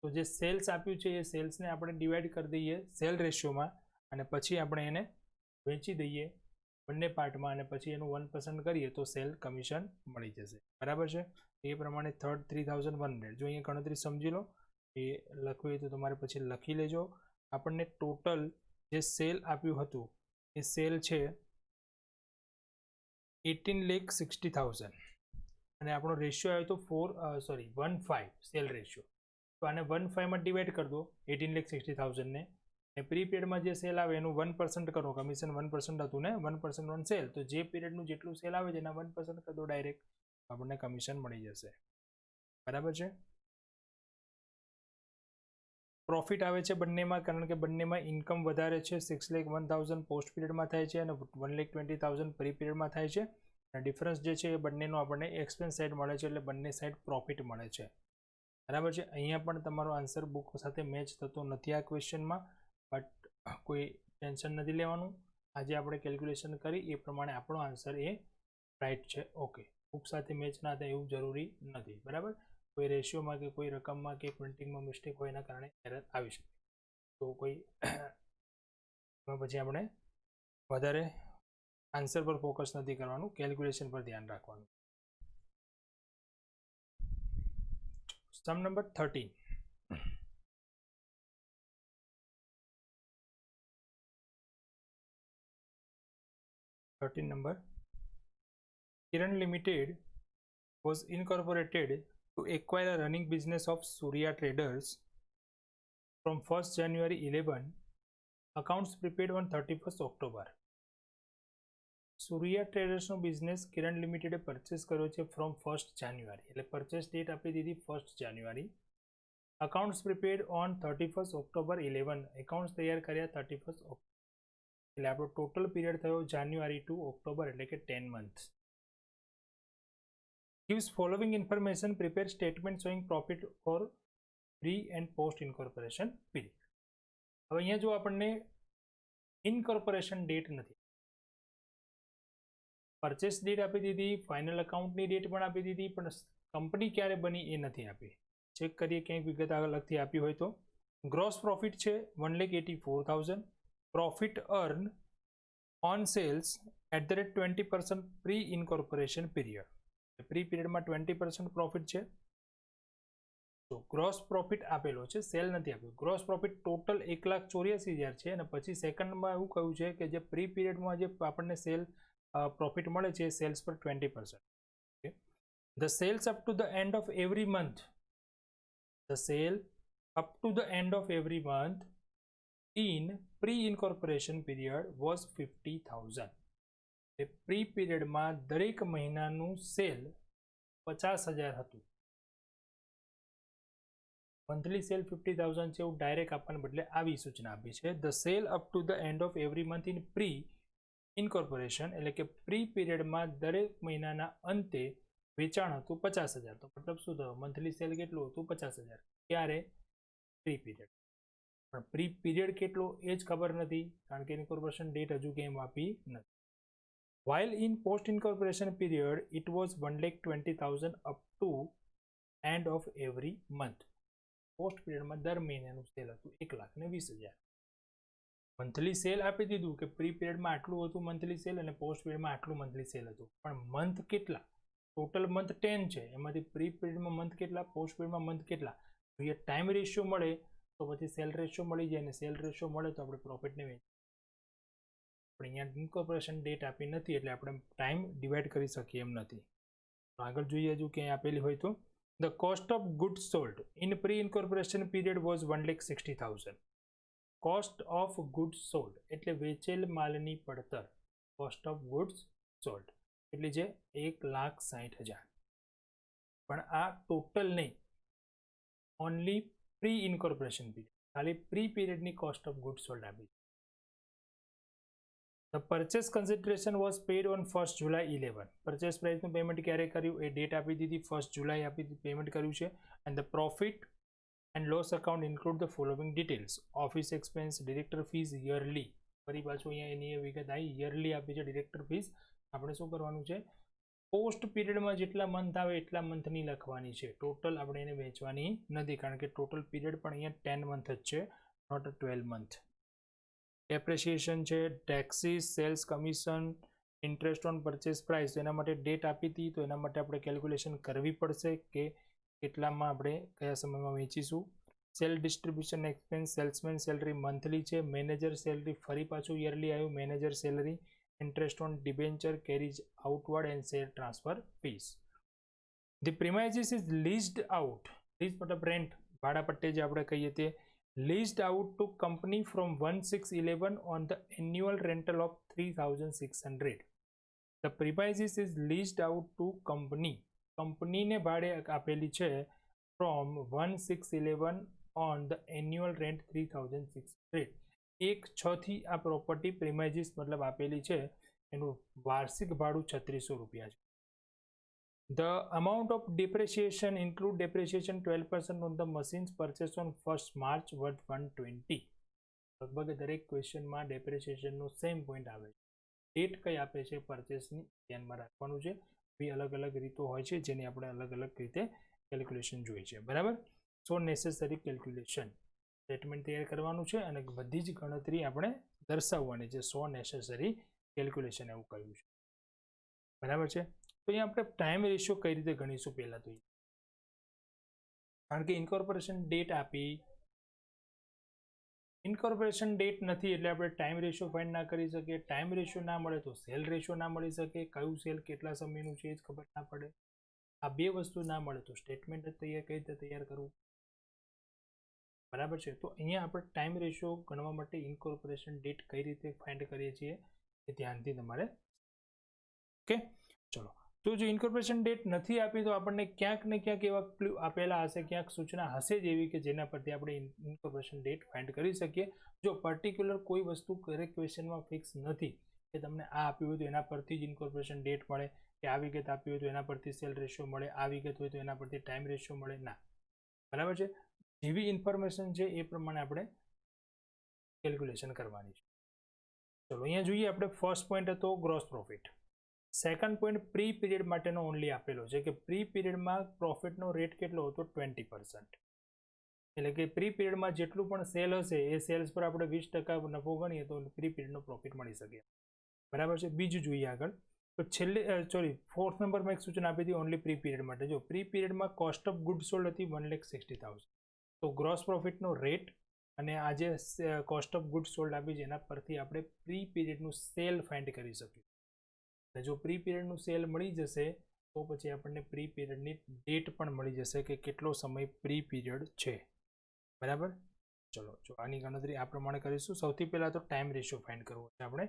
તો જે સેલ્સ આપ્યું છે એ સેલ્સને આપણે ડિવાઈડ કરી દઈએ સેલ રેશિયોમાં અને પછી આપણે એને વેચી દઈએ બંને પાર્ટમાં અને પછી એનું 1% કરીએ તો સેલ કમિશન મળી જશે. બરાબર છે. એ પ્રમાણે થર્ડ 3100. જો અહીંયા ગણતરી સમજી લો, એ લખવું હોય તો તમારે પછી લખી લેજો. આપણને ટોટલ જે સેલ આપ્યું હતું એ સેલ છે 18,60,000 અને આપણો રેશિયો આવ્યો તો 1.5 સેલ રેશિયો. તો આને 1.5માં ડિવાઈડ કરી દો 18,60,000 ને. અને પ્રી પીરિયડમાં જે સેલ આવે એનું 1% કરો. કમિશન 1% હતું ને, 1% ઓન સેલ. તો જે પીરિયડનું જેટલું સેલ આવે છે એના 1% કરી દો ડાયરેક્ટ, આપણને કમિશન મળી જશે. બરાબર છે. પ્રોફિટ આવે છે બંનેમાં, કારણ કે બંનેમાં ઇન્કમ વધારે છે. 6,01,000 પોસ્ટ પીરિયડમાં થાય છે અને 1,20,000 પ્રી પીરિયડમાં થાય છે. અને ડિફરન્સ જે છે એ બંનેનો આપણને એક્સપેન્સ સાઇડ મળે છે, એટલે બંને સાઇડ પ્રોફિટ મળે છે. બરાબર છે. અહીંયા પણ તમારો આન્સર બુક સાથે મેચ થતો નથી આ ક્વેશ્ચનમાં, બટ કોઈ ટેન્શન નથી લેવાનું. આજે આપણે કેલ્ક્યુલેશન કરી એ પ્રમાણે આપણો આન્સર એ રાઈટ છે. ઓકે, બુક સાથે મેચ ના થાય એવું જરૂરી નથી. બરાબર. કોઈ રેશિયોમાં કે કોઈ રકમમાં કે પ્રિન્ટિંગમાં મિસ્ટેક હોય એના કારણે એરર આવી શકે. તો કોઈ એમાં પછી આપણે વધારે આન્સર પર ફોકસ નથી કરવાનું, કેલ્ક્યુલેશન પર ધ્યાન રાખવાનું. Sum number 13. number. Kiran Limited was incorporated to acquire a running business of Surya Traders from 1st January 11. Accounts prepared on 31st October. Surya Traders no business Kiran લિમિટેડે purchase કર્યો છે from 1st જાન્યુઆરી, એટલે purchase date આપી દીધી 1st January. Accounts prepared on 31st October 11. Accounts તૈયાર કર્યા 31st October. એટલે આપણો total period થયો જાન્યુઆરી ટુ ઓક્ટોબર, એટલે કે 10 months. gives following information. Prepare statement showing profit for pre and post incorporation period. હવે અહીંયા જો આપણને ઇનકોર્પોરેશન ડેટ નથી, પરચેસ ડેટ આપી દીધી, ફાઇનલ અકાઉન્ટની ડેટ પણ આપી દીધી, પણ કંપની ક્યારે બની એ નથી આપી. ચેક કરીએ ક્યાંય વિગત અલગથી આપી હોય તો. ગ્રોસ પ્રોફિટ છે 1,84,000. Profit earn on sales @20% pre incorporation period. Pre પીરિયડમાં 20% પ્રોફિટ છે. તો ગ્રોસ પ્રોફિટ આપેલો છે, સેલ નથી આપ્યો. ગ્રોસ પ્રોફિટ ટોટલ 1,84,000 છે અને પછી સેકન્ડમાં એવું કહ્યું છે કે જે પ્રી પીરિયડમાં જે આપણને સેલ પ્રોફિટ મળે છે સેલ્સ પર 20%. The sales up to the end of every month. The sale up to the end of every month in pre-incorporation period was 50,000. The pre-period માં દરેક મહિનાનું સેલ 50,000 હતું. મંથલી સેલ 50,000 છે એવું ડાયરેક્ટ આપવાને બદલે આવી સૂચના આપી છે. The sale up to the end of every month in pre-incorporation, એટલે કે પ્રી પીરિયડમાં દરેક મહિનાના અંતે વેચાણ હતું 50,000. તો મતલબ શું થયો? મંથલી સેલ કેટલું હતું? 50,000. ક્યારે? Pre period. પણ પ્રી પીરિયડ કેટલો એ જ ખબર નથી, કારણ કે ઇન્કોર્પોરેશન ડેટ હજુ કેમ આપી નથી. While in post incorporation period it was 1,20,000 up to end of every month. Post પીરિયડમાં દર મહિનાનું સેલ હતું 1,20,000. મંથલી સેલ આપી દીધું કે પ્રી પીરિયડમાં આટલું હતું મંથલી સેલ અને પોસ્ટ પીરિયડમાં આટલું મંથલી સેલ હતું, પણ મંથ કેટલા? ટોટલ મંથ 10 છે, એમાંથી પ્રી પીરિયડમાં મંથ કેટલા, પોસ્ટ પીરિયડમાં મંથ કેટલા? તો એ ટાઈમ રેશિયો મળે તો પછી સેલ રેશિયો મળી જાય, અને સેલ રેશિયો મળે તો આપણે પ્રોફિટને વેચીએ. પણ અહીંયા ઇન્કોર્પોરેશન ડેટ આપી નથી એટલે આપણે ટાઈમ ડિવાઈડ કરી શકીએ એમ નથી. આગળ જોઈએ હજુ ક્યાંય આપેલી હોય તો. The cost of goods sold in pre-incorporation period was 1,60,000. Cost of goods sold એટલે વેચેલ માલની પડતર. Cost of goods sold એટલે જે 1,60,000. પણ આ ટોટલ નહીં, ઓનલી પ્રી ઇન્કોર્પોરેશન પીરિયડ, ખાલી પ્રી પીરિયડની કોસ્ટ ઓફ ગુડ્સ સોલ્ડ આપી. The purchase consideration was paid on 1st July 11. Purchase પ્રાઇસનું પેમેન્ટ ક્યારે કર્યું એ ડેટ આપી દીધી, 1st જુલાઈ આપી પેમેન્ટ કર્યું છે. And the profit and loss account include the following details. Office expense, director fees yearly. ફરી પાછું અહીંયા એની વિગત આવી, યરલી આપી છે ડિરેક્ટર ફીઝ. આપણે શું કરવાનું છે? પોસ્ટ પીરિયડમાં જેટલા મંથ આવે એટલા મંથની લખવાની છે, ટોટલ આપણે એને વહેંચવાની નથી, કારણ કે ટોટલ પીરિયડ પણ અહીંયા 10 મંથ જ છે, નોટ 12 મંથ. ડેપ્રેશિએશન છે, taxes, sales commission, interest on purchase price, એના માટે ડેટ આપી હતી, તો એના માટે આપણે કેલ્ક્યુલેશન કરવી પડશે કે કેટલામાં આપણે કયા સમયમાં વેચીશું. Sale distribution expense, salesman salary monthly છે, મેનેજર સેલરી ફરી પાછું યરલી આવ્યું, manager salary, interest on debenture, carriage outward and share transfer fees. The premises is leased out, lease મતલબ રેન્ટ, ભાડા પટ્ટે જે આપણે કહીએ તે, leased out to company from 1611 on the annual rental of 3600. The premises is leased out to company, કંપનીને ભાડે આપેલી છે from 1611 on the annual rent 3600. 1/6 થી આ પ્રોપર્ટી પ્રિમાઇસીસ મતલબ આપેલી છે, એનું વાર્ષિક ભાડું 3600 રૂપિયા છે. The amount of depreciation include depreciation 12% on the machines purchased on 1st March worth 120. લગભગ દરેક ક્વેશ્ચનમાં ડેપ્રિસિએશનનો સેમ પોઈન્ટ આવે છે, ડેટ કઈ આપે છે પરચેસની ધ્યાનમાં રાખવાનું છે. બી અલગ અલગ રીતો હોય છે જેની આપણે અલગ અલગ રીતે કેલ્ક્યુલેશન જોઈ છે, બરાબર. સો નેસેસરી કેલ્ક્યુલેશન સ્ટેટમેન્ટ તૈયાર કરવાનું છે અને બધી જ ગણતરી આપણે દર્શાવવાની છે. સો નેસેસરી કેલ્ક્યુલેશન એવું કહ્યું છે, બરાબર છે. તો અહીંયા આપણે ટાઈમ રેશિયો કઈ રીતે ગણીશું પહેલાં તો, કારણ કે ઇન્કોર્પોરેશન ડેટ આપી, ઇન્કોર્પોરેશન ડેટ નથી એટલે આપણે ટાઈમ રેશિયો ફાઇન્ડ ના કરી શકીએ. ટાઈમ રેશિયો ના મળે તો સેલ રેશિયો ના મળી શકે, કયું સેલ કેટલા સમયનું છે એ જ ખબર ના પડે. આ બે વસ્તુ ના મળે તો સ્ટેટમેન્ટ કઈ રીતે તૈયાર કરવું, બરાબર છે. તો અહીંયા આપણે ટાઈમ રેશિયો ગણવા માટે ઇન્કોર્પોરેશન ડેટ કઈ રીતે ફાઇન્ડ કરીએ છીએ એ ધ્યાનથી તમારે, ઓકે. ચલો, તો જો ઇન્કોર્પોરેશન ડેટ નથી આપી તો આપણને ક્યાંક ને ક્યાંક એવા ક્લુ આપેલા હશે, ક્યાંક સૂચના હશે જ એવી કે જેના પરથી આપણે ઇન્કોર્પોરેશન ડેટ ફાઇન્ડ કરી શકીએ. જો પર્ટિક્યુલર કોઈ વસ્તુ દરેક ક્વેશ્ચનમાં ફિક્સ નથી કે તમને આ આપ્યું હોય તો એના પરથી જ ઇન્કોર્પોરેશન ડેટ મળે, કે આ વિગત આપી હોય તો એના પરથી સેલ રેશિયો મળે, આ વિગત હોય તો એના પરથી ટાઈમ રેશિયો મળે, ના, બરાબર છે. જેવી ઇન્ફોર્મેશન છે એ પ્રમાણે આપણે કેલ્ક્યુલેશન કરવાની છે. ચલો અહીંયા જોઈએ આપણે, ફર્સ્ટ પોઈન્ટ હતો gross profit. Second point pre period માટેનો ઓનલી આપેલો છે કે પ્રી પીરિયડમાં પ્રોફિટનો રેટ કેટલો હતો 20%, એટલે કે પ્રી પીરિયડમાં જેટલું પણ સેલ હશે એ સેલ્સ પર આપણે 20% નફો ગણીએ તો પ્રી પીરિયડનો પ્રોફિટ મળી શકે, બરાબર છે. બીજું જોઈએ આગળ, તો છેલ્લે ફોર્થ નંબરમાં એક સૂચના આપી હતી ઓનલી પ્રી પીરિયડ માટે. જો પ્રી પીરિયડમાં કોસ્ટ ઓફ ગુડ સોલ્ડ હતી 1,60,000, તો ગ્રોસ પ્રોફિટનો રેટ અને આજે કોસ્ટ ઓફ ગુડ સોલ્ડ આપી છે એના પરથી આપણે પ્રી પીરિયડનું સેલ ફાઇન્ડ કરી શકીએ. અને જો પ્રી પીરિયડનું સેલ મળી જશે તો પછી આપણને પ્રી પીરિયડની ડેટ પણ મળી જશે કે કેટલો સમય પ્રી પીરિયડ છે, બરાબર. ચલો, જો આની ગણતરી આ પ્રમાણે કરીશું. સૌથી પહેલાં તો ટાઈમ રેશિયો ફાઇન્ડ કરવો છે આપણે,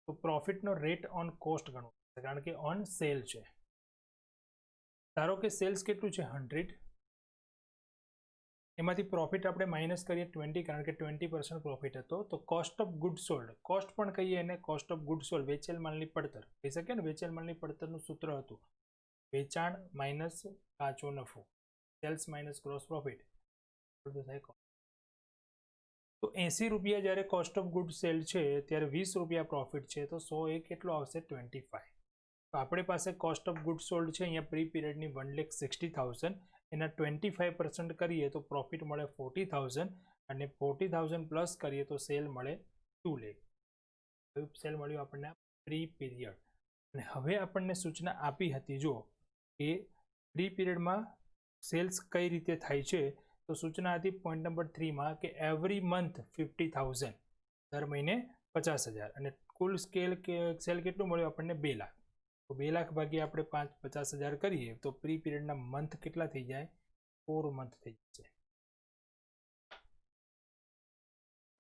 તો પ્રોફિટનો રેટ ઓન કોસ્ટ ગણવો છે, કારણ કે ઓન સેલ છે. ધારો કે સેલ્સ કેટલું છે 100, એમાંથી પ્રોફિટ આપણે માઇનસ કરીએ 20, કારણ કે 20% પ્રોફિટ હતો. તો cost of good sold, cost પણ કહીએ એને કોસ્ટ ઓફ ગુડ સોલ્ડ, વેચેલ માલની પડતર કહી શકીએ ને. વેચેલ માલની પડતરનું સૂત્ર હતું વેચાણ માઇનસ કાચો નફો, સેલ્સ માઇનસ ગ્રોસ પ્રોફિટ. તો 80 રૂપિયા જ્યારે કોસ્ટ ઓફ ગુડ સેલ છે ત્યારે 20 રૂપિયા પ્રોફિટ છે, તો 100 એ કેટલો આવશે 25. તો આપણી પાસે કોસ્ટ ઓફ ગુડ સોલ્ડ છે અહીંયા પ્રી પીરિયડની 1,60,000, એના 25% કરીએ તો પ્રોફિટ મળે 40,000, અને 40,000 પ્લસ કરીએ તો સેલ મળે 2 લાખ. સેલ મળ્યું આપણને પ્રી પીરિયડ. અને હવે આપણને સૂચના આપી હતી જો કે પ્રી પીરિયડમાં સેલ્સ કઈ રીતે થાય છે, તો સૂચના હતી પોઈન્ટ નંબર 3માં કે એવરી મંથ 50,000, દર મહિને 50,000, અને કુલ સેલ કેટલું મળ્યું આપણને 2 લાખ. તો 2 લાખ ભાગ્યે આપણે 50,000 કરીએ તો પ્રી પીરિયડના મંથ કેટલા થઈ જાય, 4 મંથ થઈ જશે,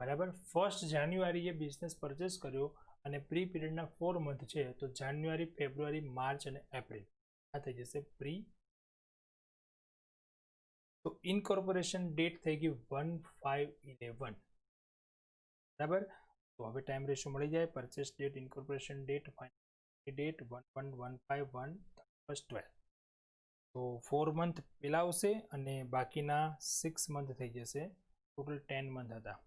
બરાબર. 1 જાન્યુઆરીએ બિઝનેસ પરચેસ કર્યો અને પ્રી પીરિયડના 4 મંથ છે, તો જાન્યુઆરી, ફેબ્રુઆરી, માર્ચ અને એપ્રિલ આ થઈ જશે પ્રી. તો ઇનકોર્પોરેશન ડેટ થઈ ગઈ 1/5/11, બરાબર. તો હવે ટાઈમ રેશિયો મળી જાય, પરચેસ ડેટ, ઇનકોર્પોરેશન ડેટ, ડેટ 1/1/15/12. તો 4 મંથ પહેલા આવશે અને બાકીના 6 મંથ થઈ જશે, ટોટલ 10 મંથ હતા.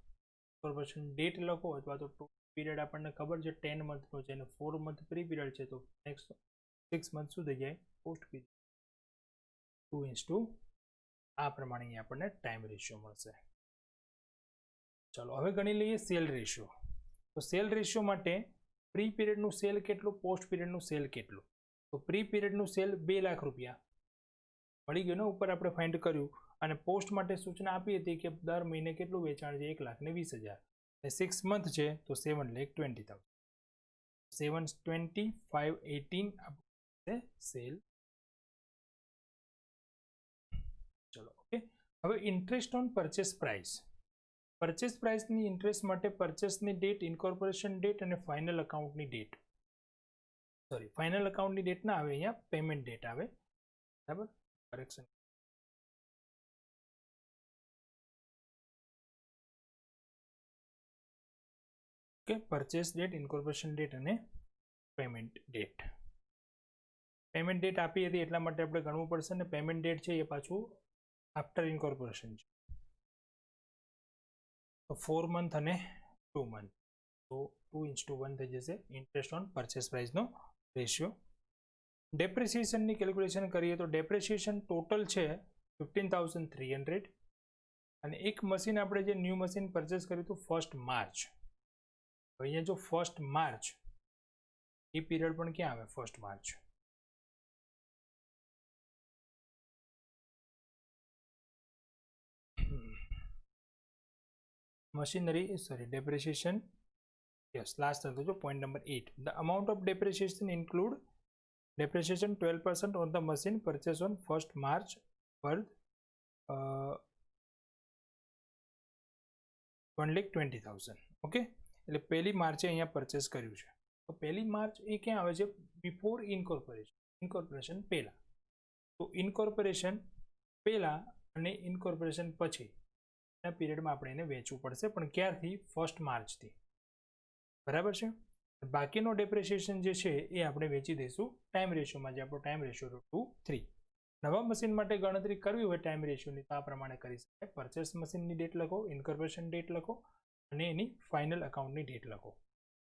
ઇનકોર્પોરેશન ડેટ લખો અથવા તો પીરિયડ આપણને ખબર છે 10 મંથનો છે અને 4 મંથ પ્રી પીરિયડ છે, તો નેક્સ્ટ 6 મંથ શું થઈ જાય પોસ્ટ પીરિયડ 2:, આ પ્રમાણે અહીંયા આપણને ટાઈમ રેશિયો મળશે. ચલો હવે ગણી લઈએ સેલ રેશિયો. તો સેલ રેશિયો માટે પ્રી પીરિયડનું સેલ કેટલું, પોસ્ટ પીરિયડનું સેલ કેટલું. તો પ્રી પીરિયડનું સેલ 2 લાખ રૂપિયા મળી ગયું ને, ઉપર આપણે ફાઇન્ડ કર્યું. અને પોસ્ટ માટે સૂચના આપી હતી કે દર મહિને કેટલું વેચાણ છે, 1,20,000. અને 6 મંથ છે તો 7,20,000. 720, 518 આપણે સેલ. ચલો ઓકે. હવે interest on purchase price. Purchase પ્રાઇસની ઇન્ટરેસ્ટ માટે પરચેસની ડેટ, ઇન્કોર્પોરેશન ડેટ અને ફાઇનલ અકાઉન્ટની ડેટ, સોરી ફાઇનલ અકાઉન્ટની ડેટ ના આવે, અહીંયા પેમેન્ટ ડેટ આવે. બરાબર, correction. Okay, purchase date, incorporation date અને પેમેન્ટ ડેટ. પેમેન્ટ ડેટ આપી હતી એટલા માટે આપણે ગણવું પડશે ને પેમેન્ટ ડેટ છે એ પાછું આફ્ટર ઇન્કોર્પોરેશન છે. તો 4 મંથ અને 2 મંથ, તો 2:1 થઈ જશે ઇન્ટરેસ્ટ ઓન પરચેસ પ્રાઇસનો રેશિયો. ડેપ્રિસિએશનની કેલ્ક્યુલેશન કરીએ તો ડેપ્રિસિએશન ટોટલ છે 15,300. અને એક મશીન આપણે જે ન્યૂ મશીન પરચેસ કર્યું હતું 1 માર્ચ. અહીંયા જો 1 માર્ચ એ પીરિયડ પણ ક્યાં આવે, 1 March. Machinery, sorry depreciation, yes, last હતો જો point number 8. The amount of depreciation include depreciation 12% on the machine purchased on 1st March worth 1,20,000. Okay, એટલે 1 માર્ચે અહીંયા પરચેસ કર્યું છે. તો 1 માર્ચ એ ક્યાં આવે છે, બિફોર ઇન્કોર્પોરેશન પહેલા. તો ઇન્કોર્પોરેશન પહેલા અને ઇન્કોર્પોરેશન પછી પીરિયડમાં આપણે એને વેચવું પડશે, પણ ક્યારથી, 1 માર્ચથી. બરાબર છે. બાકીનો ડેપ્રિસિએશન જે છે એ આપણે વેચી દઈશું ટાઈમ રેશિયોમાં, જે આપણો ટાઈમ રેશિયો 2:3. નવા મશીન માટે ગણતરી કરવી હોય ટાઈમ રેશિયોની તો આ પ્રમાણે કરી શકાય. પરચેસ મશીનની ડેટ લખો, ઇન્કોર્પોરેશન ડેટ લખો અને એની ફાઇનલ અકાઉન્ટની ડેટ લખો.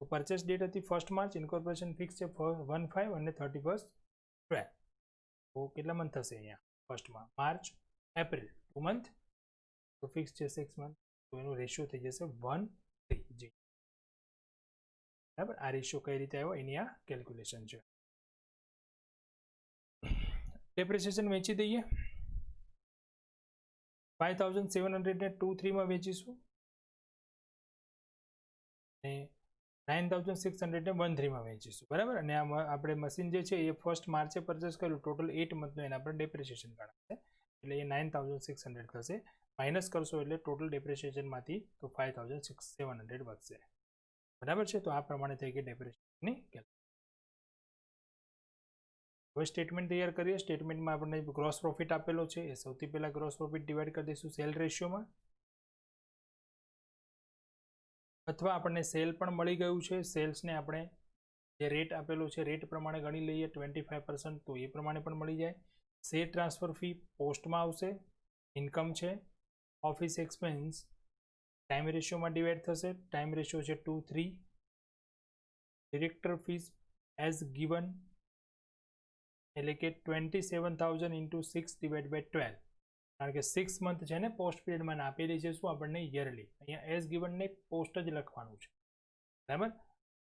તો પરચેસ ડેટ હતી 1 માર્ચ, ઇન્કોર્પોરેશન ફિક્સ છે 1/5 અને 31st 12. તો કેટલા મંથ થશે અહીંયા, ફર્સ્ટમાં માર્ચ, એપ્રિલ 2 મંથ, તો ફિક્સ છે 6 મંથ, તો એનો રેશિયો થઈ જશે 1:3. બરાબર, આ રેશિયો કઈ રીતે આવ્યો એની આ કેલ્ક્યુલેશન છે. ડેપ્રિસિએશન વેચી દઈએ. 5,700 ને 2:3 માં વેચીશું અને 9,600 ને 1:3 માં વેચીશું. બરાબર, અને આપણે મશીન જે છે એ 1 માર્ચે પરચેસ કર્યું, ટોટલ 8 મંથનું એના પર ડેપ્રિસિએશન ગણાશે, એટલે એ 9,600 થશે. માઇનસ કરશો એટલે ટોટલ ડેપ્રિસિએશનમાંથી તો 5,700 વધશે. બરાબર છે, તો આ પ્રમાણે થઈ ગઈ ડેપ્રિસિએશનની કેલ્ક્યુલેશન. હવે સ્ટેટમેન્ટ તૈયાર કરીએ. સ્ટેટમેન્ટમાં આપણને ગ્રોસ પ્રોફિટ આપેલો છે, એ સૌથી પહેલા ગ્રોસ પ્રોફિટ ડિવાઈડ કરી દઈશું સેલ રેશિયોમાં, અથવા આપણને સેલ પણ મળી ગયું છે. સેલ્સને આપણે જે રેટ આપેલો છે રેટ પ્રમાણે ગણી લઈએ 25%, તો એ પ્રમાણે પણ મળી જાય. શેર ટ્રાન્સફર ફી પોસ્ટમાં આવશે. ઇન્કમ છે. ઓફિસ એક્સપેન્સ ટાઈમ રેશિયોમાં ડિવાઈડ થશે, ટાઈમ રેશિયો છે 2:3. ડિરેક્ટર ફીસ એઝ ગિવન, એટલે કે 27,000 × 6 / 12, કારણ કે 6 મંથ છે ને પોસ્ટ પીરિયડમાં આપેલી છે શું આપણને યરલી. અહીંયા એઝ ગિવનને પોસ્ટ જ લખવાનું છે. બરાબર,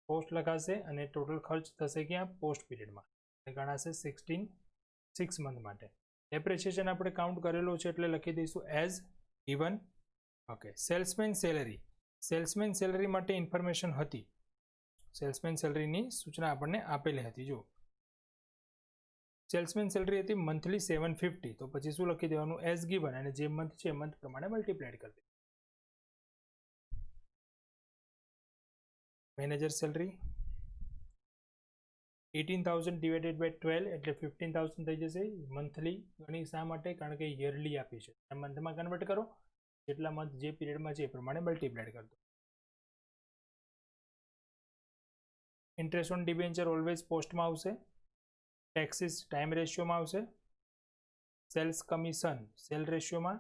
પોસ્ટ લખાશે અને ટોટલ ખર્ચ થશે ક્યાં, પોસ્ટ પીરિયડમાં, ગણાશે 6 મંથ માટે. ડેપ્રિસિએશન આપણે કાઉન્ટ કરેલો છે એટલે લખી દઈશું as given. Okay, salesman salary. Salesman salary માટે ઇન્ફોર્મેશન હતી, સેલ્સમેન સેલરીની સૂચના આપણને આપેલી હતી. જો સેલ્સમેન સેલરી હતી મંથલી 750, તો પછી શું લખી દેવાનું, એઝ ગિવન, અને જે મંથ છે મંથ પ્રમાણે મલ્ટીપ્લાઇડ કરી દે. મેનેજર સેલરી 18,000 ડિવાઇડેડ બાય 12 એટલે 15,000 થઈ જશે. મંથલી ગણી શા માટે, કારણ કે યરલી આપી છે, મંથમાં કન્વર્ટ કરો, જેટલા મંથ જે પીરિયડમાં છે એ પ્રમાણે મલ્ટીપ્લાઇડ કરી દો. ઇન્ટરેસ્ટ ઓન ડિબેન્ચર ઓલવેઝ પોસ્ટમાં આવશે. ટેક્સીસ ટાઈમ રેશિયોમાં આવશે. સેલ્સ કમિશન સેલ રેશિયોમાં.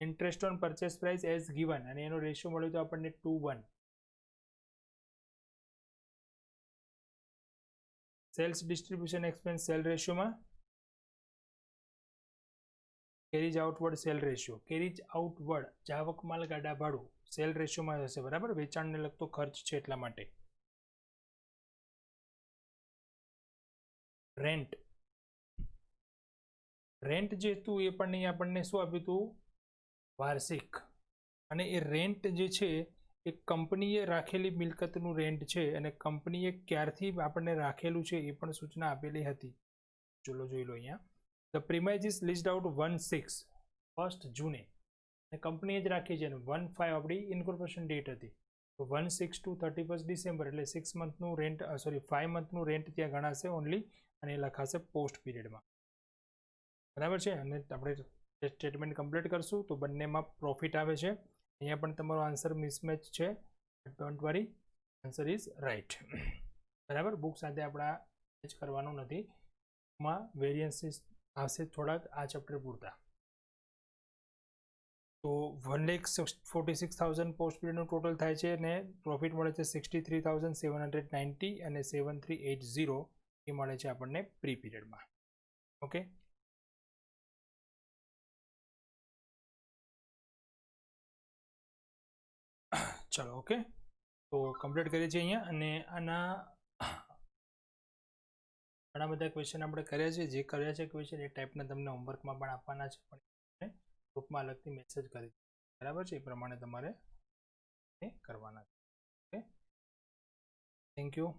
Interest on purchase price as given, અને એનો રેશિયો મળ્યો તો આપણને 2:1. સેલ્સ ડિસ્ટ્રીબ્યુશન એક્સપેન્સ સેલ રેશિયોમાં carriage outward sale ratio, carriage outward જાવક માલ ગાડા ભાડું સેલ રેશિયોમાં હશે, બરાબર, વેચાણને લગતો ખર્ચ છે એટલા માટે. રેન્ટ, રેન્ટ જે હતું એ પણ આપણને શું આપ્યું હતું, વાર્ષિક, અને એ રેન્ટ જે છે એ કંપનીએ રાખેલી મિલકતનું રેન્ટ છે અને કંપનીએ ક્યારથી આપણને રાખેલું છે એ પણ સૂચના આપેલી હતી. ચલો જોઈ લો અહીંયા. ધ પ્રિમાઇઝિસ લિસ્ટ આઉટ 1/6 1 જૂને, અને કંપનીએ જ રાખી છે, 1/5 આપણી ઇન્કોર્પોરેશન ડેટ હતી, તો 1/6 to 31 ડિસેમ્બર એટલે 6 મંથનું રેન્ટ, સોરી 5 મંથનું રેન્ટ ત્યાં ગણાશે ઓનલી, અને એ લખાશે પોસ્ટ પીરિયડમાં, બરાબર છે. અને આપણે સ્ટેટમેન્ટ કમ્પ્લીટ કરશું તો બંનેમાં પ્રોફિટ આવે છે. અહીંયા પણ તમારો આન્સર મિસમેચ છે, don't worry, answer is right, બરાબર. બુક સાથે આપણા મેચ કરવાનું નથી, માં વેરિયન્સીસ આવશે થોડાક આ ચેપ્ટર પૂરતા. તો 1,46,000 પોસ્ટ પીરિયડનું ટોટલ થાય છે અને પ્રોફિટ મળે છે 63,790 અને 7380 એ મળે છે આપણને પ્રી પીરિયડમાં. ઓકે, ચલો ઓકે, તો કમ્પ્લીટ કરીએ છીએ અહીંયા. અને આના ઘણા બધા ક્વેશ્ચન આપણે કર્યા છે, જે કર્યા છે ક્વેશ્ચન એ ટાઈપના તમને હોમવર્કમાં પણ આપવાના છે, પણ ગ્રુપમાં અલગથી મેસેજ કરી, બરાબર છે, એ પ્રમાણે તમારે કરવાના છે. Okay, thank you.